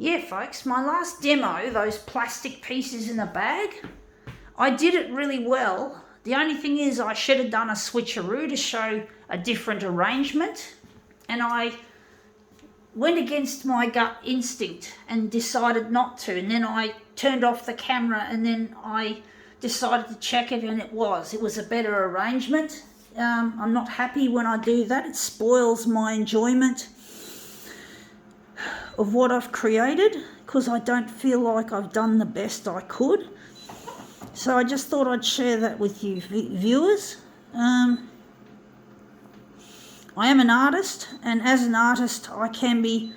Yeah, folks, my last demo, those plastic pieces in a bag, I did it really well. The only thing is I should have done a switcheroo to show a different arrangement, and I went against my gut instinct and decided not to, and then I turned off the camera and then I decided to check it, and it was a better arrangement. I'm not happy when I do that. It spoils my enjoyment of what I've created because I don't feel like I've done the best I could. So I just thought I'd share that with you viewers. I am an artist, and as an artist I can be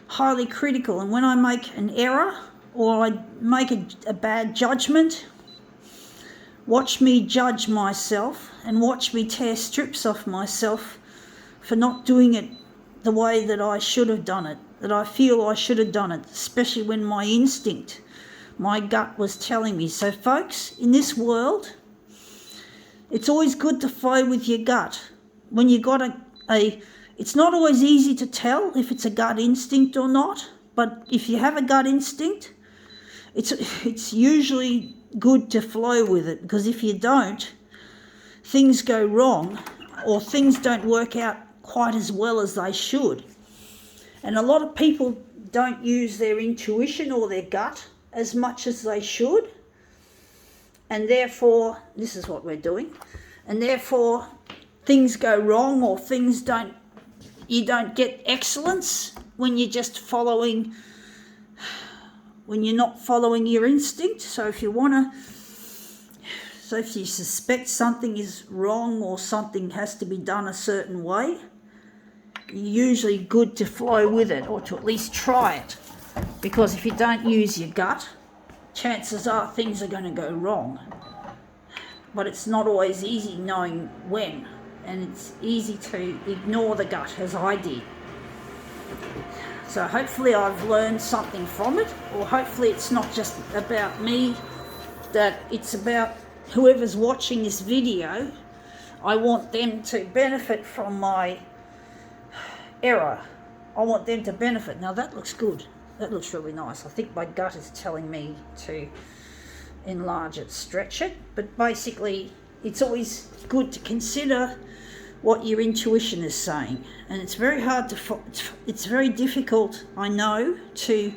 highly critical, and when I make an error or I make a bad judgment, watch me judge myself and watch me tear strips off myself for not doing it the way that I should have done it, that I feel I should have done it, especially when my instinct, my gut was telling me. So folks, in this world, it's always good to flow with your gut. When you got it's not always easy to tell if it's a gut instinct or not, but if you have a gut instinct, it's usually good to flow with it, because if you don't, things go wrong or things don't work out quite as well as they should. And a lot of people don't use their intuition or their gut as much as they should, and therefore, this is what we're doing, and therefore things go wrong, or you don't get excellence when you're just when you're not following your instinct. So if you suspect something is wrong or something has to be done a certain way, usually good to flow with it, or to at least try it, because if you don't use your gut, chances are things are going to go wrong. But it's not always easy knowing when, and it's easy to ignore the gut, as I did. So hopefully I've learned something from it, or hopefully it's not just about me, that it's about whoever's watching this video. I want them to benefit from my error. I want them to benefit. Now that looks good. That looks really nice. I think my gut is telling me to enlarge it, stretch it. But basically, it's always good to consider what your intuition is saying. And it's very hard it's very difficult, I know, to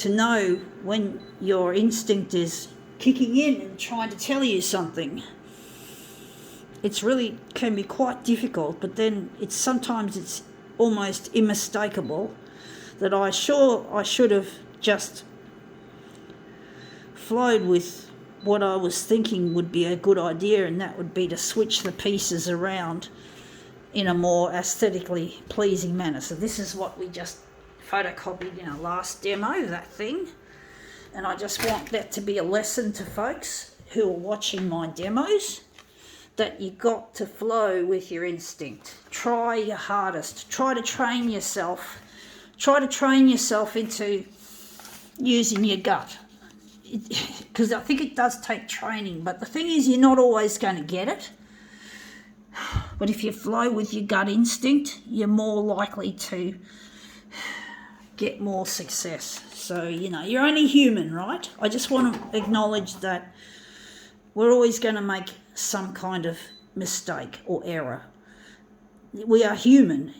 know when your instinct is kicking in and trying to tell you something. It's really can be quite difficult, but then sometimes it's almost unmistakable that I should have just flowed with what I was thinking would be a good idea, and that would be to switch the pieces around in a more aesthetically pleasing manner. So this is what we just photocopied in our last demo, that thing. And I just want that to be a lesson to folks who are watching my demos, that you got to flow with your instinct. Try your hardest. Try to train yourself. Try to train yourself into using your gut. Because I think it does take training. But the thing is, you're not always going to get it. But if you flow with your gut instinct, you're more likely to get more success. So, you're only human, right? I just want to acknowledge that we're always going to make some kind of mistake or error. We are human.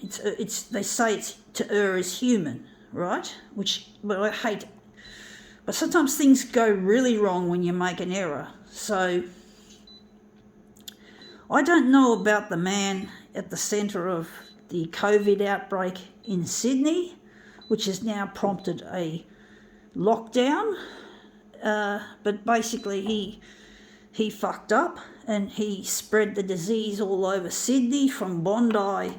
They say to err is human, right? But I hate it. But sometimes things go really wrong when you make an error. So I don't know about the man at the centre of the COVID outbreak in Sydney, which has now prompted a lockdown. But basically he fucked up and he spread the disease all over Sydney from Bondi,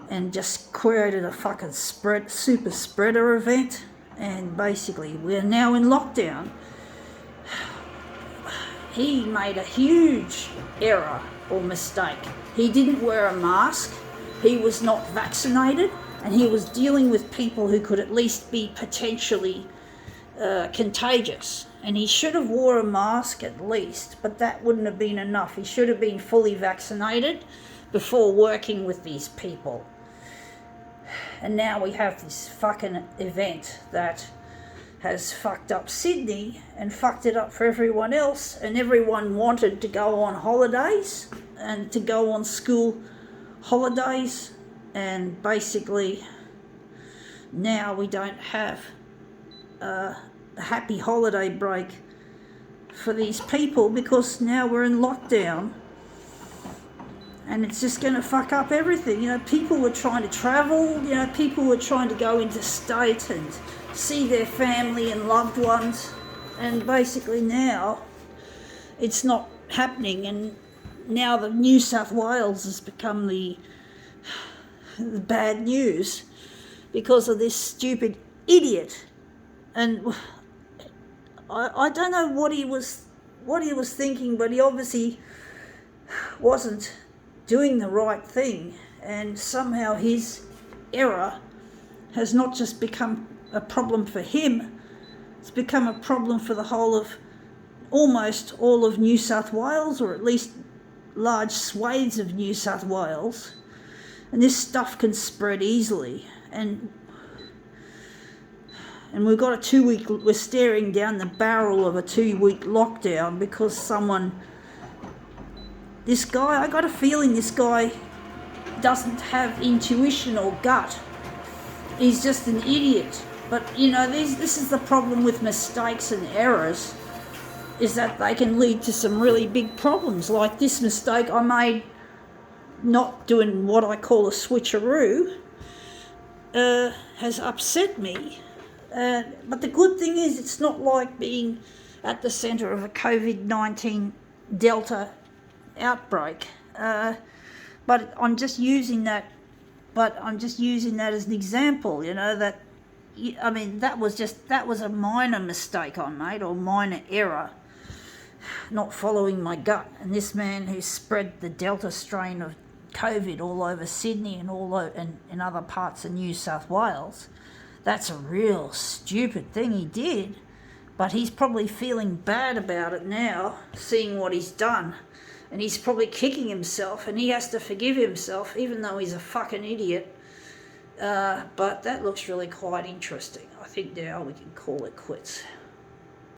and just created a fucking super spreader event. And basically we're now in lockdown. He made a huge error or mistake. He didn't wear a mask, he was not vaccinated, and he was dealing with people who could at least be potentially contagious. And he should have wore a mask at least, but that wouldn't have been enough. He should have been fully vaccinated before working with these people. And now we have this fucking event that has fucked up Sydney and fucked it up for everyone else, and everyone wanted to go on holidays and to go on school holidays, and basically now we don't have a happy holiday break for these people because now we're in lockdown, and it's just going to fuck up everything. You know, people were trying to travel, you know, people were trying to go interstate and see their family and loved ones, and basically now it's not happening, and now the New South Wales has become the bad news because of this stupid idiot. And I don't know what he was thinking, but he obviously wasn't doing the right thing, and somehow his error has not just become a problem for him, it's become a problem for the whole of, almost all of New South Wales, or at least large swathes of New South Wales. And this stuff can spread easily, and we've got a 2-week, we're staring down the barrel of a 2-week lockdown because this guy, I got a feeling this guy doesn't have intuition or gut. He's just an idiot. But, you know, this is the problem with mistakes and errors, is that they can lead to some really big problems. Like this mistake I made not doing what I call a switcheroo has upset me. But the good thing is it's not like being at the centre of a COVID-19 Delta outbreak. But I'm just using that as an example, you know, that, I mean, that was a minor mistake I made, or minor error, not following my gut. And this man who spread the Delta strain of COVID all over Sydney and in other parts of New South Wales, that's a real stupid thing he did. But he's probably feeling bad about it now, seeing what he's done. And he's probably kicking himself, and he has to forgive himself, even though he's a fucking idiot. But that looks really quite interesting. I think now we can call it quits.